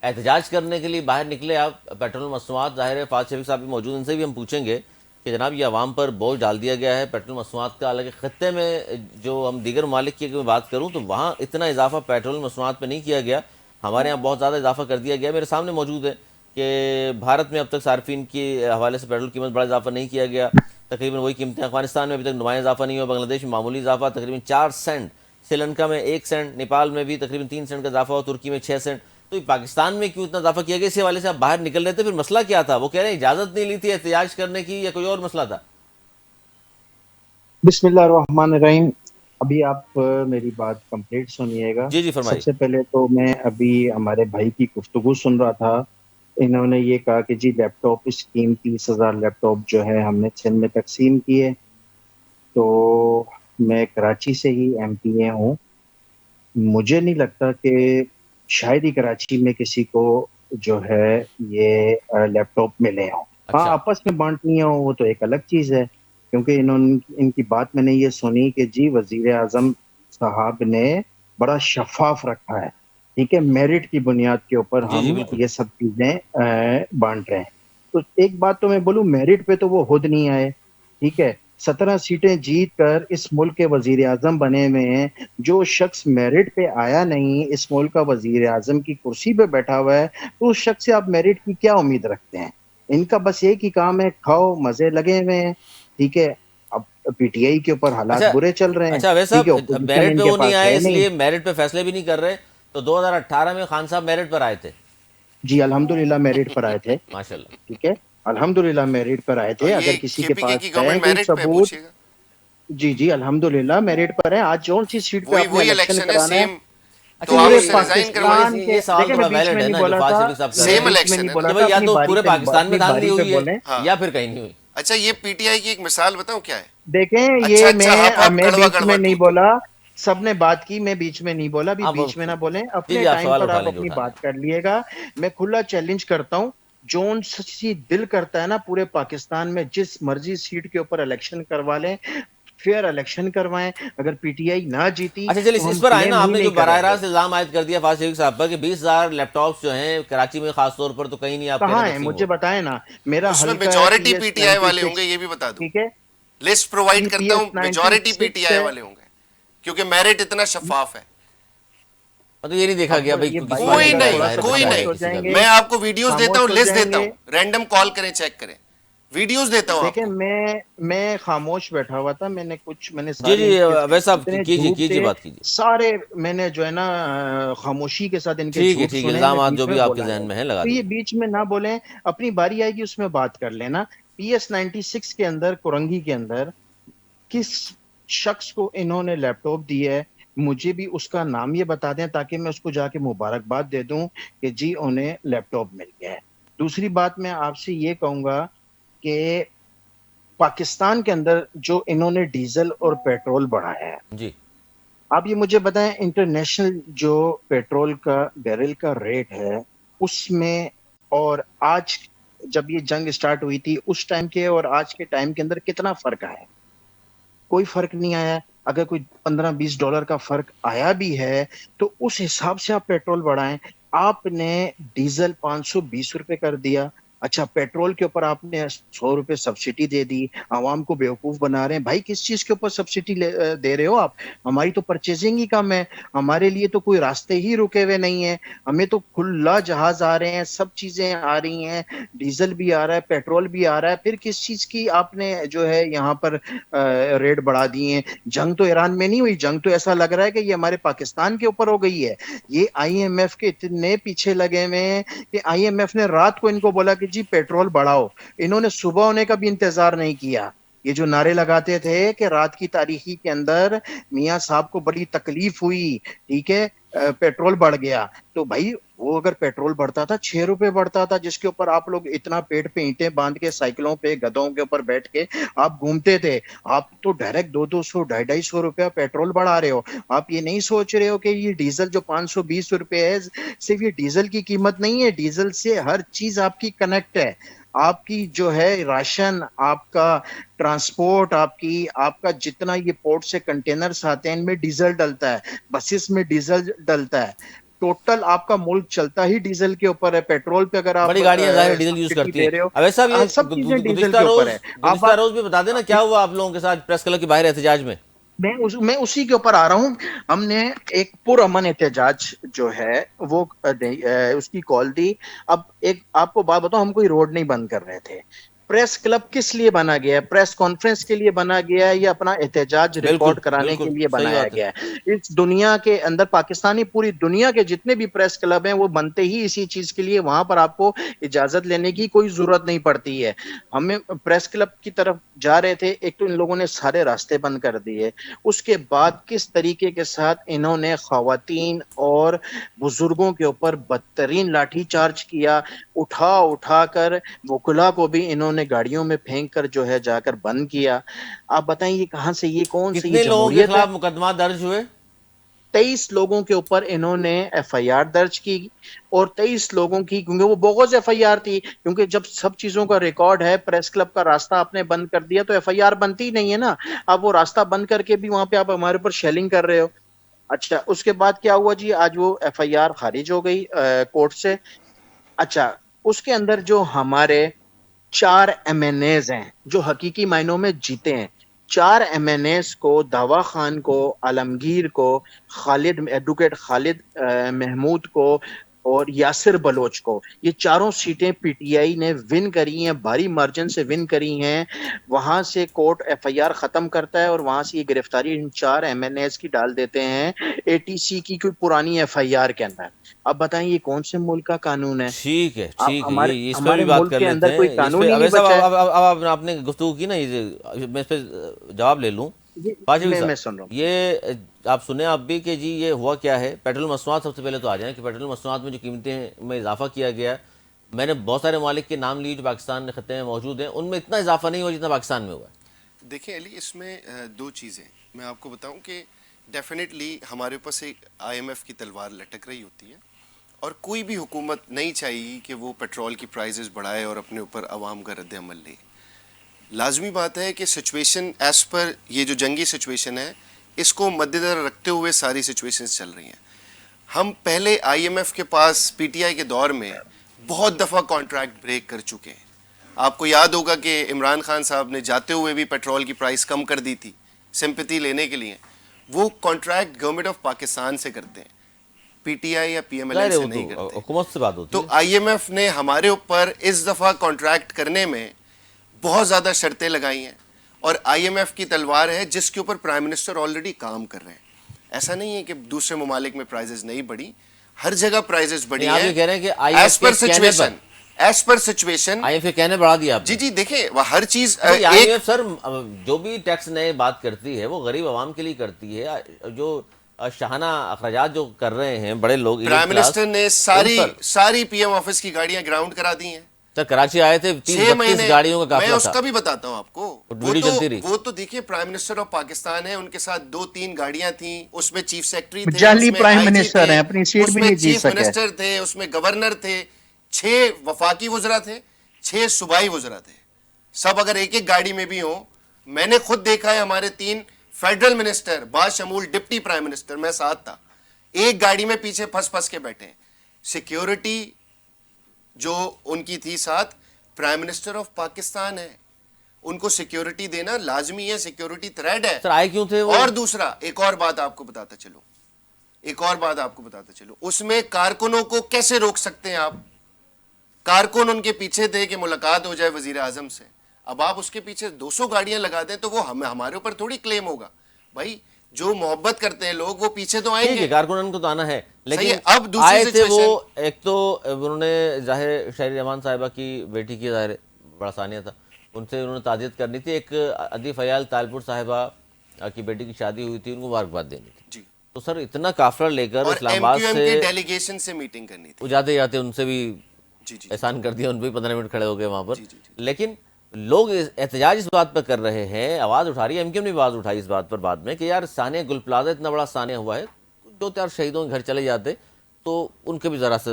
احتجاج کرنے کے لیے باہر نکلے آپ, پیٹرول مصنوعات, ظاہر ہے فاضل شفیق صاحب بھی موجود, ان سے بھی ہم پوچھیں گے کہ جناب یہ عوام پر بوجھ ڈال دیا گیا ہے پیٹرول مصنوعات کا. حالانکہ خطے میں جو ہم دیگر ممالک کی میں بات کروں تو وہاں اتنا اضافہ پیٹرول مصنوعات پہ نہیں کیا گیا, ہمارے یہاں بہت زیادہ اضافہ کر دیا گیا. میرے سامنے موجود ہے کہ بھارت میں اب تک صارفین کے حوالے سے پیٹرول قیمت بڑا اضافہ نہیں کیا گیا, تقریباً وہی قیمتیں. افغانستان میں ابھی تک نمایاں اضافہ نہیں ہوا, بنگلہ دیش میں معمولی اضافہ تقریباً 4 سینٹ, سری لنکا میں 1 سینٹ, نیپال میں بھی تقریباً 3 سینٹ کا اضافہ ہوا, ترکی میں 6 سینٹ. تو پاکستان میں کیوں اتنا اضافہ کیا گیا؟ اس حوالے سے آپ باہر نکل رہے تھے, پھر مسئلہ کیا تھا؟ وہ کہہ رہے ہیں اجازت نہیں لی تھی احتجاج کرنے کی, یا کوئی اور مسئلہ تھا؟ بسم اللہ الرحمن الرحیم. ابھی آپ میری بات کمپلیٹ سنیے گا. جی سب فرمائیے. سے پہلے تو میں ابھی ہمارے بھائی کی گفتگو سن رہا تھا, انہوں نے یہ کہا کہ جی لیپ ٹاپ اسکیم 30,000 لیپ ٹاپ جو ہے ہم نے سندھ میں تقسیم کیے. تو میں کراچی سے ہی ایم پی اے ہوں, مجھے نہیں لگتا کہ شاید ہی کراچی میں کسی کو جو ہے یہ لیپ ٹاپ ملے ہوں. ہاں اچھا, آپس میں بانٹنی ہوں وہ تو ایک الگ چیز ہے, کیونکہ ان کی بات میں نے یہ سنی کہ جی وزیر اعظم صاحب نے بڑا شفاف رکھا ہے, ٹھیک ہے, میرٹ کی بنیاد کے اوپر جی جی ہم بالکل. یہ سب چیزیں بانٹ رہے ہیں. تو ایک بات تو میں بولوں, میرٹ پہ تو وہ خود نہیں آئے, ٹھیک ہے. 17 سیٹیں جیت کر اس ملک کے وزیر اعظم بنے ہوئے ہیں. جو شخص میرٹ پہ آیا نہیں, اس ملک کا وزیر اعظم کی کرسی پہ بیٹھا ہوا ہے, تو اس شخص سے آپ میرٹ کی کیا امید رکھتے ہیں؟ ان کا بس ایک ہی کام ہے, کھاؤ مزے لگے ہوئے ہیں, ٹھیک ہے. اب پی ٹی آئی کے اوپر حالات برے چل رہے ہیں, اچھا ویسے ٹھیک ہے, صاحب اپوزیشن میرٹ پہ ان کے وہ نہیں پاس آئے ہے اس نہیں. لیے میرٹ پہ فیصلے بھی نہیں کر رہے, تو 2018 میں خان صاحب میرٹ پر آئے تھے. جی الحمدللہ میرٹ پر آئے تھے, ماشاء اللہ. ٹھیک ہے, الحمدللہ میرٹ پر آئے اور تھے. اگر یہ کسی کے کے پی کے پاس کی ہے گورنمنٹ کوئی میرٹ پہ ثبوت, پوچھیے گا. جی الحمدللہ میرٹ پر ہے. آج جون سی سیٹ پہ آپ نے وہی الیکشن الیکشن ہے کرانا ہے, سیم. اچھا تو آپ یہ پورے اسے ریزائن کروائیں. پاکستان کے, یہ سوال دیکھیں میں تھوڑا بیچ ویلڈ میں ہے نہیں نا جو بولا فاضل تھا, شفیق صاحب کر میں رہے سیم ہیں بیچ میں الیکشن نہیں ہے بولا کہ تھا, بھائی یا اپنی تو باری پورے پہ پاکستان میں اپنی دھاندلی باری پہ ہوئی ہے بولیں. ہاں. یا پھر کہیں نہیں ہوئی. اچھا یہ پی ٹی آئی کی ایک مثال بتاؤں کیا ہے. دیکھیں اچھا یہ ہپ ہپ میں کڑوا بیچ کڑوا میں نہیں ٹوٹ. بولا, سب نے بات کی, میں بیچ میں نہیں بولا. ابھی آپ بیچ میں نہ بولیں, جی اپنے جی آپ ٹائم سوال پر اٹھا آپ لیں جو اپنی اٹھانا ہے. بات کر لیے گا. میں کھلا چیلنج کرتا ہوں, جون سی دل کرتا ہے نا پورے پاکستان میں جس مرضی سیٹ کے اوپر الیکشن کروا لیں, فیئر الیکشن کروائیں. اگر پی ٹی آئی نہ جیتی اچھا چلیے تو اس ہم پر آئے نا, کلیم آپ ہی نے جو نہیں براہ کریں گے. راست الزام عائد کر دیا فاضل شفیق صاحب پر کہ 20,000 لیپ ٹاپس جو ہیں کراچی میں خاص طور پر, تو کہیں نہیں آپ کہہ رہے کہاں ہیں ہے تقسیم مجھے ہوا. بتائیں نا. میرا اس میں حلقہ ہے P majority S P T I والے 96, ہوں گے, یہ بھی بتا دوں. ٹھیک ہے. لسٹ پرووائڈ کرتا ہوں, PS96 میجورٹی پی ٹی آئی ہے. والے ہوں گے, کیونکہ میرٹ اتنا شفاف ہے. مطلب یہ نہیں دیکھا گیا بھائی یہ کسی کوئی بھائی نہیں, تھوڑا سا کوئی خاموش نہیں. ہو جائیں گے, میں آپ کو ویڈیوز دیتا ہوں, خاموش ہو لسٹ جائیں دیتا گے. ہوں, رینڈم کال کریں, چیک کریں, ویڈیوز دیتا ہوں آپ دیکھیں کو. میں خاموش بیٹھا ہوا تھا, میں نے جی سارے جی ان کے ویسا آپ جتنے کیجیے جھوٹ کیجیے تھے بات کیجیے. سارے میں نے جو ہے نا خاموشی کے ساتھ ان کے ٹھیک ہے جھوٹ ٹھیک ہے, سنے, میں الزامات بیچ جو میں بھی آپ کے بولا ذہن نہیں. میں ہیں لگا تو یہ دیجیے. بیچ میں نہ بولیں, اپنی باری آئے گی اس میں بات کر لینا. PS96 کے اندر, کورنگی کے اندر کس شخص کو انہوں نے لیپ ٹاپ دیا ہے, مجھے بھی اس کا نام یہ بتا دیں تاکہ میں اس کو جا کے مبارکباد دے دوں کہ جی انہیں لیپ ٹاپ مل گیا ہے. دوسری بات میں آپ سے یہ کہوں گا کہ پاکستان کے اندر جو انہوں نے ڈیزل اور پیٹرول بڑھایا ہے, جی آپ یہ مجھے بتائیں انٹرنیشنل جو پیٹرول کا بیرل کا ریٹ ہے اس میں, اور آج جب یہ جنگ سٹارٹ ہوئی تھی اس ٹائم کے اور آج کے ٹائم کے اندر کتنا فرق آیا؟ کوئی فرق نہیں آیا. اگر کوئی $15-20 کا فرق آیا بھی ہے تو اس حساب سے آپ پیٹرول بڑھائیں. آپ نے ڈیزل $520 کر دیا, اچھا پیٹرول کے اوپر آپ نے $100 سبسڈی دے دی, عوام کو بیوقوف بنا رہے ہیں. بھائی کس چیز کے اوپر سبسڈی دے رہے ہو آپ؟ ہماری تو پرچیزنگ ہی کم ہے, ہمارے لیے تو کوئی راستے ہی رکے ہوئے نہیں ہیں, ہمیں تو کھلا جہاز آ رہے ہیں, سب چیزیں آ رہی ہیں, ڈیزل بھی آ رہا ہے, پیٹرول بھی آ رہا ہے, پھر کس چیز کی آپ نے جو ہے یہاں پر ریٹ بڑھا دیے ہیں؟ جنگ تو ایران میں نہیں ہوئی, جنگ تو ایسا لگ رہا ہے کہ یہ ہمارے پاکستان کے اوپر ہو گئی ہے. یہ IMF کے اتنے پیچھے لگے ہوئے ہیں کہ IMF نے رات کو ان کو بولا کہ جی پیٹرول بڑھاؤ, انہوں نے صبح ہونے کا بھی انتظار نہیں کیا. یہ جو نعرے لگاتے تھے کہ رات کی تاریخی کے اندر میاں صاحب کو بڑی تکلیف ہوئی, ٹھیک ہے, پیٹرول بڑھ گیا, تو بھائی وہ اگر پیٹرول بڑھتا تھا $6 بڑھتا تھا, جس کے اوپر آپ لوگ اتنا پیٹ پہ اینٹیں باندھ کے سائیکلوں پہ گدھوں کے اوپر بیٹھ کے آپ گھومتے تھے. آپ تو ڈائریکٹ 200 $250 پیٹرول بڑھا رہے ہو. آپ یہ نہیں سوچ رہے ہو کہ یہ ڈیزل جو $520 ہے, صرف یہ ڈیزل کی قیمت نہیں ہے, ڈیزل سے ہر چیز آپ کی کنیکٹ ہے. آپ کی جو ہے راشن, آپ کا ٹرانسپورٹ, آپ کا جتنا یہ پورٹ سے کنٹینرز آتے ہیں ان میں ڈیزل ڈلتا ہے, بسز میں ڈیزل ڈلتا ہے. ٹوٹل آپ کا ملک چلتا ہی ڈیزل کے اوپر ہے. پیٹرول پہ اگر آپ بڑی گاڑیاں ظاہر ڈیزل یوز سبسڈی کرتی ہیں. دے رہے ہو, اویس صاحب یہ سب چیزیں ڈیزل گزشتہ کے اوپر روز ہے. اب گزشتہ روز بھی بتا دینا کیا ہوا آپ لوگوں کے ساتھ پریس کلب کی باہر احتجاج میں. میں اسی کے اوپر آ رہا ہوں. ہم نے ایک پرامن احتجاج جو ہے وہ اس کی کال دی. اب ایک آپ کو بات بتاؤں, ہم کوئی روڈ نہیں بند کر رہے تھے. پریس کلب کس لیے بنا گیا ہے؟ پریس کانفرنس کے لیے بنا گیا ہے یا اپنا احتجاج بالکل ریکارڈ کرانے بالکل کے لیے صحیح بنایا بات ہے. گیا ہے؟ اس دنیا کے اندر پاکستانی, پوری دنیا کے جتنے بھی پریس کلب ہیں وہ بنتے ہی اسی چیز کے لیے, وہاں پر آپ کو اجازت لینے کی کوئی ضرورت نہیں پڑتی ہے. ہمیں پریس کلب کی طرف جا رہے تھے, ایک تو ان لوگوں نے سارے راستے بند کر دیے, اس کے بعد کس طریقے کے ساتھ انہوں نے خواتین اور بزرگوں کے اوپر بدترین لاٹھی چارج کیا, اٹھا کر وکلا کو بھی انہوں نے گاڑیوں میں پھینک کر جو ہے جا کر بند کیا. آپ بتائیں یہ کہاں سے, یہ کون سی, یہ کتنے لوگوں کے جمہوریت ہے؟ خلاف مقدمات درج ہوئے؟ 23 لوگوں کے اوپر انہوں نے FIR درج کی, اور 23 لوگوں کی, کیونکہ وہ بغض FIR تھی, کیونکہ جب سب چیزوں کا ریکارڈ ہے, پریس کلب کا راستہ آپ نے بند کر دیا تو FIR بنتی ہی نہیں ہے نا. آپ وہ راستہ بند کر کے بھی وہاں پہ آپ ہمارے اوپر شیلنگ کر رہے ہو. اچھا اس کے بعد کیا ہوا جی, آج وہ FIR خارج ہو گئی کورٹ سے. اچھا اس کے اندر جو ہمارے 4 MNAs ہیں جو حقیقی معنوں میں جیتے ہیں, 4 MNAs کو, دعویٰ خان کو, عالمگیر کو, ایڈوکیٹ خالد محمود کو اور یاسر بلوچ کو, یہ چاروں سیٹیں PTI نے ون کری ہیں, بھاری مارجن سے ون کری ہیں. وہاں سے کورٹ FIR ختم کرتا ہے اور وہاں سے یہ گرفتاری ان 4 MNAs کی ڈال دیتے ہیں ATC کی کوئی پرانی FIR کے اندر. اب بتائیں یہ کون سے ملک کا قانون ہے؟ ٹھیک ہے اب ٹھیک ہے, ہمارے یہ اس پہ بھی ہمارے بات ملک کر کے لیتے اندر کوئی ہیں. اس قانون پہ ہی نہیں اویس صاحب بچا ہے. اب آپ نے گفتگو کی نا, میں اس پہ جواب لے لوں. پاجوی میں صاحب سن رہا ہوں. یہ آپ سنیں آپ بھی کہ جی یہ ہوا کیا ہے. پیٹرول مصنوعات, سب سے پہلے تو آ جائیں کہ پیٹرول مصنوعات میں جو قیمتیں میں اضافہ کیا گیا ہے, میں نے بہت سارے ممالک کے نام لیے جو پاکستان خطے میں موجود ہیں, ان میں اتنا اضافہ نہیں ہوا جتنا پاکستان میں ہوا ہے. دیکھیں علی, اس میں 2 چیزیں میں آپ کو بتاؤں کہ ڈیفینیٹلی ہمارے اوپر ایک IMF کی تلوار لٹک رہی ہوتی ہے, اور کوئی بھی حکومت نہیں چاہیے کہ وہ پیٹرول کی پرائزز بڑھائے اور اپنے اوپر عوام کا رد عمل لے. لازمی بات ہے کہ سچویشن ایز پر یہ جو جنگی سچویشن ہے, اس کو مد نظر رکھتے ہوئے ساری سچویشنز چل رہی ہیں. ہم پہلے IMF کے پاس PTI کے دور میں بہت دفعہ کانٹریکٹ بریک کر چکے ہیں. آپ کو یاد ہوگا کہ عمران خان صاحب نے جاتے ہوئے بھی پیٹرول کی پرائس کم کر دی تھی سمپتی لینے کے لیے. وہ کانٹریکٹ گورنمنٹ آف پاکستان سے کرتے ہیں, پی ٹی آئی یا پی ایم ایل این سے نہیں کرتے, حکومت سے بات ہوتی تو آئی ایم ایف نے ہمارے اوپر اس دفعہ کانٹریکٹ کرنے میں بہت زیادہ شرطیں لگائی ہیں, اور آئی ایم ایف کی تلوار ہے جس کے اوپر پرائم منسٹر آلریڈی کام کر رہے ہیں. ایسا نہیں ہے کہ دوسرے ممالک میں پرائزز نہیں بڑھی, ہر جگہ پرائزز بڑھی آپ یہ ہیں کہہ رہے ہیں کہ as per situation, as per situation. I F A کہنے بڑھا دیا آپ نے. جی دیکھیں ہر چیز آئی ایم ایف سر جو بھی ٹیکس نئے بات کرتی ہے وہ غریب عوام کے لیے کرتی ہے, جو شاہانہ اخراجات جو کر رہے ہیں بڑے لوگ. پرائم منسٹر نے ساری پی ایم آفس کی گاڑیاں گراؤنڈ کرا دی ہیں. سر کراچی آئے تھے 30-32 گاڑیوں کا قافلہ میں اس تھا. کا بھی بتاتا ہوں آپ کو, وہ تو دیکھیے پرائم منسٹر آف پاکستان ہے, ان کے ساتھ 2-3 گاڑیاں تھیں, اس میں چیف سیکرٹری تھے, جعلی پرائم منسٹر ہیں, اپنی سیٹ بھی نہیں جیت چیف سکے, منسٹر تھے, اس میں گورنر تھے, 6 وفاقی وزراء تھے, 6 صوبائی وزراء تھے. سب اگر ایک ایک گاڑی میں بھی ہوں, میں نے خود دیکھا ہے ہمارے 3 فیڈرل منسٹر باشمول ڈپٹی پرائم منسٹر, میں ساتھ تھا, ایک گاڑی میں پیچھے پھنس کے بیٹھے ہیں. سیکیورٹی جو ان کی تھی ساتھ, پرائم منسٹر آف پاکستان ہے, ان کو سیکیورٹی دینا لازمی ہے, سیکیورٹی تھریٹ ہے. سر آئے کیوں تھے وہ؟ اور دوسرا ایک اور بات آپ کو بتاتا چلوں, اس میں کارکنوں کو کیسے روک سکتے ہیں آپ؟ کارکن ان کے پیچھے تھے کہ ملاقات ہو جائے وزیر اعظم سے, اب آپ اس کے پیچھے 200 گاڑیاں لگا دیں تو وہ ہمارے اوپر تھوڑی کلیم ہوگا. بھائی جو محبت کرتے ہیں لوگ وہ پیچھے تو آئیں گے, کارکنان کو تو آنا ہے, لیکن اب دوسری آئے تھے وہ. سچویشن, ایک تو انہوں نے ظاہر شہری رحمان صاحبہ کی بیٹی کی ظاہر بڑا ثانیہ تھا, ان سے انہوں نے تعزیت کرنی تھی. ایک عدی فیال طالپور صاحبہ کی بیٹی کی شادی ہوئی تھی, ان کو مبارکباد دینی تھی. جی, تو سر اتنا قافلہ لے کر اور اسلام ایم آباد کیو ایم سے کے ڈیلیگیشن سے میٹنگ کرنی تھی, وہ جاتے جاتے ان سے بھی جی احسان کر دیا, ان پہ 15 منٹ کھڑے ہو گئے وہاں پر. جی. لیکن لوگ احتجاج اس بات پر کر رہے ہیں, آواز اٹھا رہی ہے, ایم کیو ایم نے آواز اٹھائی اس بات پر بعد میں کہ یار سانیہ گل پلازہ اتنا بڑا سانیہ ہوا ہے, 2-4 شہیدوں کے گھر چلے جاتے تو ان کے بھی ذرا سے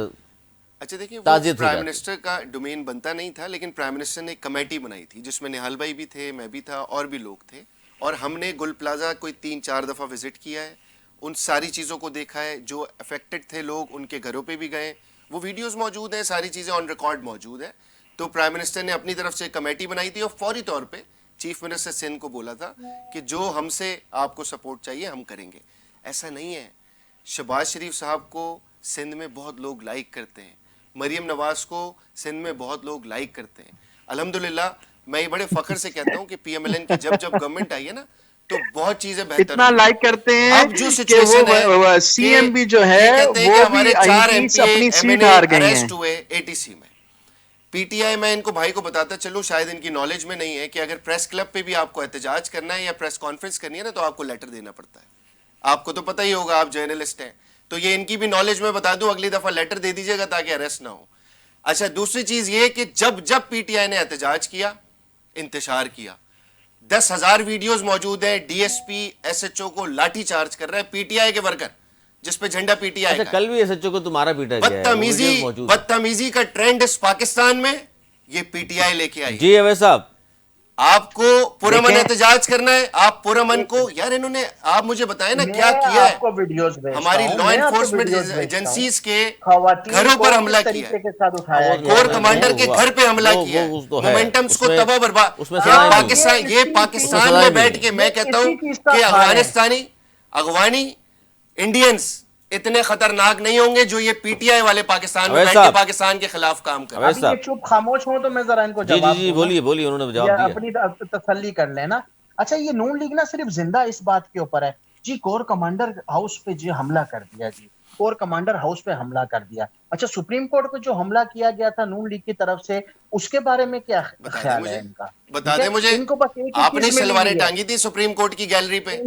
اچھا دیکھیں, وہ تعزیت ہو پرائم جاتی. منسٹر کا ڈومین بنتا نہیں تھا, لیکن پرائم منسٹر نے ایک کمیٹی بنائی تھی جس میں نہال بھائی بھی تھے, میں بھی تھا, اور بھی لوگ تھے, اور ہم نے گل پلازہ کوئی 3-4 دفعہ وزٹ کیا ہے, ان ساری چیزوں کو دیکھا ہے. جو افیکٹڈ تھے لوگ ان کے گھروں پہ بھی گئے, وہ ویڈیوز موجود ہیں, ساری چیزیں آن ریکارڈ موجود ہیں. تو پرائم منسٹر نے اپنی طرف سے کمیٹی بنائی تھی, اور فوری طور پہ چیف منسٹر سندھ کو بولا تھا کہ جو ہم سے آپ کو سپورٹ چاہیے ہم کریں گے. ایسا نہیں ہے, شہباز شریف صاحب کو سندھ میں بہت لوگ لائک کرتے ہیں, مریم نواز کو سندھ میں بہت لوگ لائک کرتے ہیں. الحمدللہ میں یہ بڑے فخر سے کہتا ہوں کہ پی ایم ایل این کی جب گورنمنٹ آئی ہے نا تو بہت چیزیں بہتر اتنا ہوئی. لائک کرتے ہیں اب جو کہ سچویشن ہے وہ سی ایم بھی جو ہے یہ کہتے ہیں کہ وہ ہمارے بھی 4 آئی ایم پی پی اپنی ایم سیٹ این اے ہار گئی ہیں. اریسٹ ہوئے اے ٹی سی میں. پی ٹی آئی, میں ان کو بھائی کو بتاتا چلوں, شاید ان کی نالج میں نہیں ہے کہ اگر پریس کلب پہ بھی آپ کو احتجاج کرنا ہے یا پریس کانفرنس کرنی ہے نا تو آپ کو لیٹر دینا پڑتا ہے. آپ کو تو پتہ ہی ہوگا, آپ جرنلسٹ ہیں, تو یہ ان کی بھی نالج میں بتا دوں, اگلی دفعہ لیٹر دے دیجیے گا تاکہ اریسٹ نہ ہو. اچھا دوسری چیز یہ کہ جب پی ٹی آئی نے احتجاج کیا, انتشار کیا, 10,000 ویڈیوز موجود ہیں, D S P S H O کو لاٹھی چارج کر رہا ہے پی ٹی آئی کے ورکر, جس پہ جھنڈا پی ٹی آئی کا. کل بھی ایس ایچ او کو تمہارا پیٹا گیا ہے, بدتمیزی کا ٹرینڈ اس پاکستان میں یہ پی ٹی آئی لے کے آئی. جی اویس صاحب, آپ کو پرامن احتجاج کرنا ہے, آپ پرامن کو, یار انہوں نے, آپ مجھے بتائیں نا کیا کیا ہے. ہماری لا انفورسمنٹ ایجنسیز کے گھروں پر حملہ کیا ہے, کور کمانڈر کے گھر پہ حملہ کیا ہے, مومنٹمز کو تباہ برباد. یہ پاکستان میں بیٹھ کے میں کہتا ہوں کہ افغانی انڈینز اتنے خطرناک نہیں ہوں گے جو یہ پی ٹی آئی والے پاکستان میں بیٹھ کے پاکستان کے خلاف کام کر رہے ہیں. ابھی یہ چپ خاموش ہوں تو میں ذرا ان کو جواب جی بولیے, انہوں نے جواب دیا, اپنی تسلی کر لینا. اچھا یہ نون لیگ نا صرف زندہ اس بات کے اوپر ہے جی, کور کمانڈر ہاؤس پہ جی حملہ کر دیا, جی کور کمانڈر ہاؤس پہ حملہ کر دیا. اچھا سپریم کورٹ پہ جو حملہ کیا گیا تھا نون لیگ کی طرف سے, اس کے بارے میں کیا خیال ہے ان کا؟ بتا دیں مجھے, آپ نے شلواریں ٹانگی تھی سپریم کورٹ کی گیلری پہ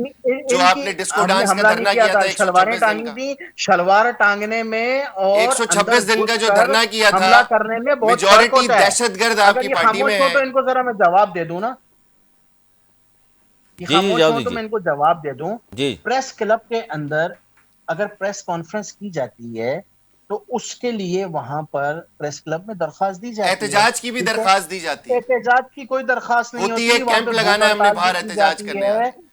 جو آپ نے ڈسکو ڈانس کا دھرنا کیا تھا, شلواریں ٹانگی تھی, شلوار ٹانگنے میں اور 126 دن کا جو دھرنا کیا تھا, حملہ کرنے میں بہت فرق ہوتا ہے. دہشت گرد آپ کی پارٹی میں ہے. تو ان کو ذرا میں جواب دے دوں نا, خاموش ہوں تو میں ان کو جواب دے دوں. پریس کلب کے اندر اگر پریس کانفرنس کی جاتی ہے تو اس کے لیے وہاں پر پریس کلب میں درخواست دی جاتی ہے, احتجاج کی بھی درخواست دی جاتی ہے. احتجاج کی کوئی درخواست نہیں ہوتی ہے, کیمپ لگانا ہے ہم نے باہر احتجاج کرنے آتے.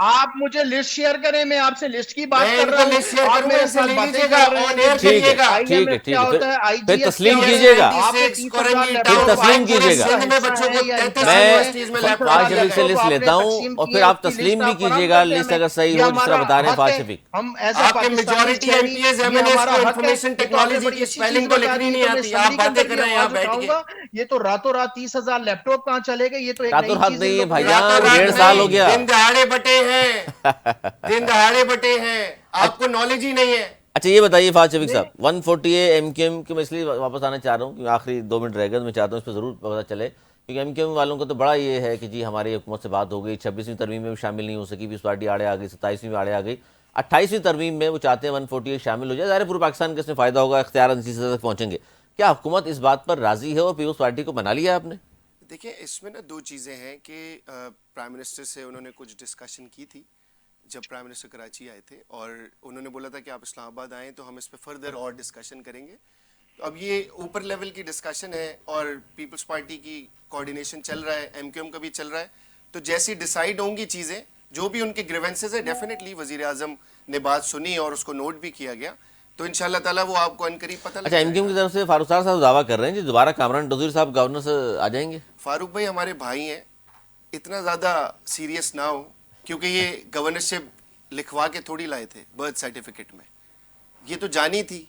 آپ مجھے لسٹ شیئر کریں, میں آپ سے لسٹ کی بات میں کر ان رہا کو ہوں, لسٹ شیئر آپ کروں گا, میرے ان سے ساتھ لے باتیں لیجیے کر گا, رہے آن ہیں. ایئر ٹھیک ہے کریے گا. ٹھیک ہے IMF ٹھیک کیا ہے, ہوتا ہے, پھر IGF کیا تسلیم ہوتا کیجیے ہے, گا, آپ کو 96 30,000 کرنٹلی لیپ پھر ٹاپ ٹاؤن تسلیم آپ پورے کیجیے گا. سندھ میں بچوں کو یا 33 امتحان میں یونیورسٹیز میں لیپ ٹاپ فاض یا شفیق سے دیا گیا. لسٹ آپ نے لیتا ہوں تقسیم اور پھر کیے, آپ اس کی تسلیم لسٹ بھی آپ کیجیے فراہم گا, کرتے ہیں لسٹ ہمیں. اگر صحیح یہ ہو جس طرح ہمارا بتا رہے ہیں حق فاض ہے, شفیق. ہم ایز اے آپ کے پاکستانی میجورٹی ایم شہری, پی ایز ایم یہ این ایز ہمارا کو حق ہے. انفارمیشن یہ تو آپ نے ٹیکنالوجی بڑی کی اچھی چیز اسپیلنگ تو بتا لکھنی دی, نہیں تو میں آتی, آپ اسمبلی کے باتیں اندر کر بھی رہے ہیں یہاں آواز بیٹھ اٹھاؤں کے. گا. یہ تو راتوں رات 30,000 لیپ ٹاپ کہاں چلے گئے, یہ تو ایک راتوں نئی رات چیز نہیں ان ہے لوگوں بھائی نے جان, راتوں وہ رات 1.5 سال ہو نہیں, گیا. دن دہاڑے بٹے ہیں, دن دہاڑے بٹے ہیں, آپ کو نالج ہی نہیں ہے. اچھا یہ بتائیے فاض شفیق نہیں صاحب, 140 ایم کیو ایم کی میں اس لیے واپس آنا چاہ رہا ہوں کہ آخری 2 منٹ رہ گئے, میں چاہتا ہوں اس پہ ضرور پتہ چلے, کیونکہ ایم کیو ایم والوں کو تو بڑا یہ ہے کہ جی ہماری حکومت سے بات ہو گئی, 26ویں ترمیم میں بھی شامل نہیں ہو سکی, 20 پارٹی آڑے آ گئی, 27ویں میں آڑے آ گئی, 28ویں ترمیم میں وہ چاہتے ہیں 148 شامل ہو جائے. ظاہر ہے پورے پاکستان کا اس میں فائدہ ہوگا, اختیار اسی سطح تک پہنچیں گے. کیا حکومت اس بات پر راضی ہے اور پیپلز پارٹی کو بنا لیا ہے آپ نے؟ دیکھیں اس میں نا 2 چیزیں ہیں کہ پرائم منسٹر سے انہوں نے کچھ ڈسکشن کی تھی جب پرائم منسٹر کراچی آئے تھے, اور انہوں نے بولا تھا کہ آپ اسلام آباد آئیں تو ہم اس پہ فردر اور ڈسکشن کریں گے. تو اب یہ اوپر لیول کی ڈسکشن ہے اور پیپلز پارٹی کی کوارڈینیشن چل رہا ہے, ایم کیو ایم کا بھی چل رہا ہے, تو جیسی ڈیسائیڈ ہوں گی چیزیں, جو بھی ان کے گریونسز ہیں, ڈیفینیٹلی وزیر اعظم نے بات سنی اور اس کو نوٹ بھی کیا گیا, تو ان شاء اللہ تعالیٰ وہ آپ کو عنقریب پتہ لگ اچھا ایم جائے کیو ایم گا. کی طرف سے فاروق صاحب دعویٰ کر رہے ہیں جی دوبارہ کامران ڈوزیر صاحب گورنر سے آ جائیں گے. فاروق بھائی ہمارے بھائی ہیں, اتنا زیادہ سیریس نہ ہو, کیونکہ یہ گورنرشپ لکھوا کے تھوڑی لائے تھے برتھ سرٹیفکیٹ میں, یہ تو جانی تھی.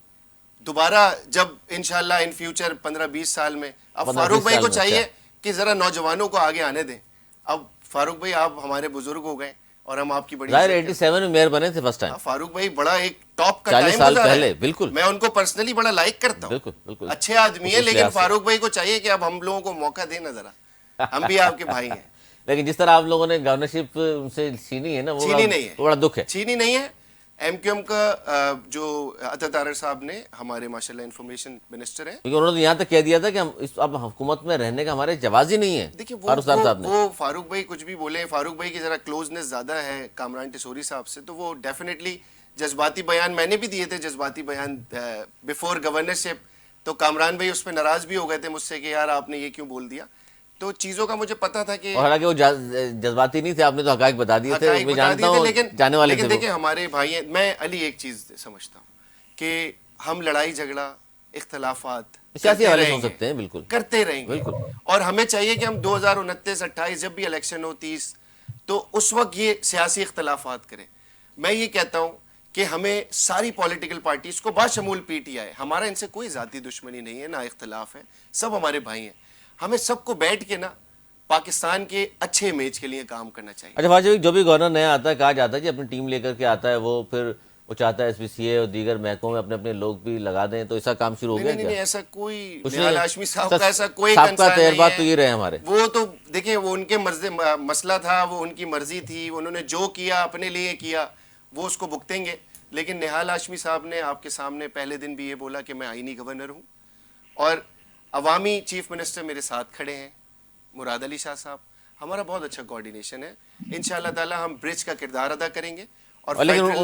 دوبارہ جب انشاءاللہ ان فیوچر 15-20 سال میں, اب 15-20 فاروق بھائی سال کو میں, چاہیے اچھا. کہ ذرا نوجوانوں کو آگے آنے دیں. اب فاروق بھائی آپ ہمارے بزرگ ہو گئے اور ہم آپ کی بڑی ظاہر عزت کرتے 87 میں میئر بنے تھے فرسٹ ٹائم, ہیں. فاروق بھائی بڑا ایک ٹاپ کا 40 ٹائم سال گزارا پہلے, ہے, بالکل میں ان کو پرسنلی بڑا لائک کرتا ہوں, بالکل بالکل اچھے آدمی ہیں, اس لیکن لحاظ سے. فاروق بھائی کو چاہیے کہ اب ہم لوگوں کو موقع دیں نا ذرا, ہم بھی آپ کے بھائی ہیں. لیکن جس طرح آپ لوگوں نے گورنرشپ ان سے چھینی ہے نا, وہ چینی نہیں ہے, بڑا دکھ ہے. چینی نہیں ہے. ایم کیو ایم کا جو عطا طاہر صاحب نے, ہمارے ماشاءاللہ انفارمیشن منسٹر ہیں, کیونکہ انہوں نے یہاں تک کہہ دیا تھا کہ ہم اب حکومت میں رہنے کا ہمارے جواز ہی نہیں ہے. دیکھیں فاروق صاحب نے وہ فاروق بھائی کچھ بھی بولے, فاروق بھائی کی ذرا کلوزنس زیادہ ہے کامران ٹیسوری صاحب سے, تو وہ ڈیفینیٹلی جذباتی بیان میں نے بھی دیے تھے, جذباتی بیان بیفور گورنرشپ, تو کامران بھائی اس پہ ناراض بھی ہو گئے تھے مجھ سے کہ یار آپ نے یہ کیوں بول دیا. تو چیزوں کا مجھے پتا تھا کہ اور حالانکہ وہ جذباتی نہیں تھے, آپ نے تو حقائق بتا دیے تھے, حقائق میں بتا جانتا دیے تھے, ہوں لیکن جانے والے تھے وہ. دیکھیں ہمارے بھائی ہیں. میں علی ایک چیز سمجھتا ہوں کہ ہم لڑائی جھگڑا اختلافات سیاسی کرتے حوالے سے رہیں ہو گے, سکتے ہیں, بالکل کرتے رہیں گے, بالکل. اور ہمیں چاہیے کہ ہم 2029-28 جب بھی الیکشن ہو 30, تو اس وقت یہ سیاسی اختلافات کریں. میں یہ کہتا ہوں کہ ہمیں ساری پولیٹیکل پارٹیز کو باشمول پی ٹی آئی, ہمارا ان سے کوئی ذاتی دشمنی نہیں ہے, نہ اختلاف ہے, سب ہمارے بھائی ہیں, ہمیں سب کو بیٹھ کے نا پاکستان کے اچھے امیج کے لیے کام کرنا چاہیے. اچھا فاضل جو بھی گورنر نیا آتا ہے, کہا جاتا ہے کہ اپنی ٹیم لے کر کے آتا ہے, وہ پھر وہ چاہتا ہے ایس پی سی اے اور دیگر محکموں میں اپنے اپنے لوگ بھی لگا دیں, تو ایسا کام شروع ہو گیا نہیں, کیا؟ ایسا کوئی کچھ نہال نہیں, ہاشمی صاحب کا ایسا کوئی سابقہ کنسرن تجربات تو نہیں یہ رہے ہے. ہمارے. وہ تو دیکھیں وہ ان کے مسئلہ تھا, وہ ان کی مرضی تھی, انہوں نے جو کیا اپنے لیے کیا, وہ اس کو بھگتیں گے. لیکن نہال ہاشمی صاحب نے آپ کے سامنے پہلے دن بھی یہ بولا کہ میں آئینی گورنر ہوں, اور عوامی چیف منسٹر میرے ساتھ کھڑے ہیں مراد علی شاہ صاحب. ہمارا بہت اچھا کوارڈینیشن ہے, انشاءاللہ تعالی ہم برج کا کردار ادا کریں گے. اور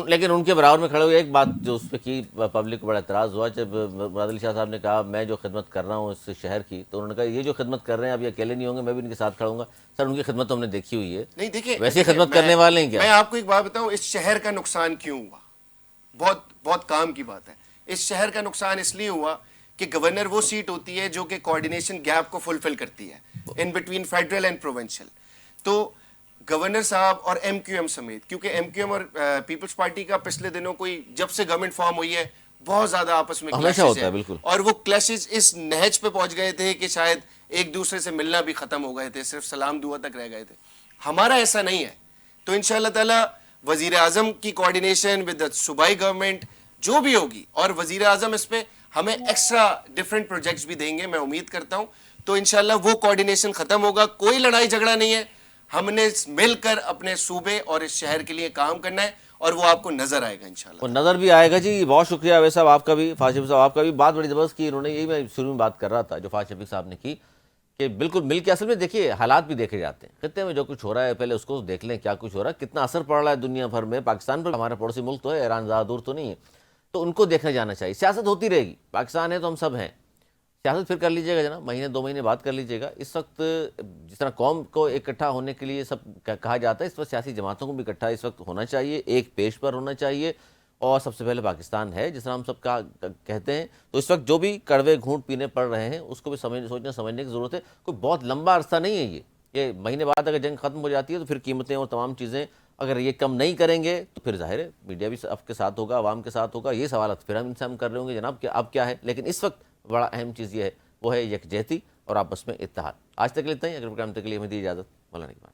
لیکن ان کے برابر میں کھڑے ہوئے ایک بات جو اس پہ کی پبلک کو بڑا اعتراض ہوا, جب مراد علی شاہ صاحب نے کہا میں جو خدمت کر رہا ہوں اس شہر کی, تو انہوں نے کہا یہ جو خدمت کر رہے ہیں اب یہ اکیلے نہیں ہوں گے, میں بھی ان کے ساتھ کھڑا ہوں گا. سر ان کی خدمت تو ہم نے دیکھی ہوئی ہے, نہیں, دیکھیں ویسے خدمت کرنے والے ہیں کیا؟ میں آپ کو ایک بات بتاؤں, اس شہر کا نقصان کیوں ہوا, بہت بہت کام کی بات ہے. اس شہر کا نقصان اس لیے ہوا کہ گورنر وہ سیٹ ہوتی ہے جو کہ کوارڈینیشن گیپ کو فلفل کرتی ہے in between federal and provincial. تو گورنر صاحب اور ایم کیو ایم سمیت, کیونکہ ایم کیو ایم اور پیپلز پارٹی کا پچھلے دنوں کوئی جب سے گورنمنٹ فارم ہوئی ہے بہت زیادہ آپس میں ہمیشہ کلیشز ہوتا ہے, ہیں, بالکل. اور وہ کلیشز اس نہج پہ پہنچ گئے تھے کہ شاید ایک دوسرے سے ملنا بھی ختم ہو گئے تھے, صرف سلام دعا تک رہ گئے تھے. ہمارا ایسا نہیں ہے. تو انشاءاللہ تعالی وزیر اعظم کی کوارڈینیشن ود صوبائی گورنمنٹ جو بھی ہوگی, اور وزیر اعظم اس پہ ہمیں ایکسٹرا ڈفرینٹ پروجیکٹس بھی دیں گے, میں امید کرتا ہوں. تو انشاءاللہ وہ کوارڈینیشن ختم ہوگا, کوئی لڑائی جھگڑا نہیں ہے, ہم نے مل کر اپنے صوبے اور اس شہر کے لیے کام کرنا ہے, اور وہ آپ کو نظر آئے گا انشاءاللہ. اور نظر بھی آئے گا جی. بہت شکریہ اویس صاحب آپ کا بھی, فاضل شفیق صاحب آپ کا بھی. بات بڑی زبردست کی انہوں نے, یہی میں شروع میں بات کر رہا تھا جو فاضل شفیق صاحب نے کی, کہ بالکل مل کے اصل میں دیکھیے حالات بھی دیکھے جاتے ہیں, خطے میں جو کچھ ہو رہا ہے پہلے اس کو دیکھ لیں, کیا کچھ ہو رہا ہے, کتنا اثر پڑ رہا ہے دنیا بھر میں, پاکستان پر, ہمارا پڑوسی ملک تو ہے, ایران زیادہ دور تو نہیں ہے, تو ان کو دیکھا جانا چاہیے. سیاست ہوتی رہے گی, پاکستان ہے تو ہم سب ہیں, سیاست پھر کر لیجیے گا جناب، مہینے 2 مہینے بعد کر لیجیے گا. اس وقت جس طرح قوم کو اکٹھا ہونے کے لیے سب کہا جاتا ہے، اس وقت سیاسی جماعتوں کو بھی اکٹھا اس وقت ہونا چاہیے، ایک پیش پر ہونا چاہیے. اور سب سے پہلے پاکستان ہے جس طرح ہم سب کا کہتے ہیں، تو اس وقت جو بھی کڑوے گھونٹ پینے پڑ رہے ہیں اس کو بھی سوچنا سمجھنے کی ضرورت ہے. کوئی بہت لمبا عرصہ نہیں ہے یہ مہینے بعد اگر جنگ ختم ہو جاتی ہے تو پھر قیمتیں اور تمام چیزیں اگر یہ کم نہیں کریں گے تو پھر ظاہر ہے میڈیا بھی آپ کے ساتھ ہوگا، عوام کے ساتھ ہوگا. یہ سوالات پھر ہم ان سے ہم کر رہے ہوں گے جناب کہ اب کیا ہے. لیکن اس وقت بڑا اہم چیز یہ ہے، وہ ہے یکجہتی اور آپس میں اتحاد. آج تک کے لیے اتنا ہی. اگر پروگرام تک کے لیے ہمیں دی اجازت. مولانا اقبال.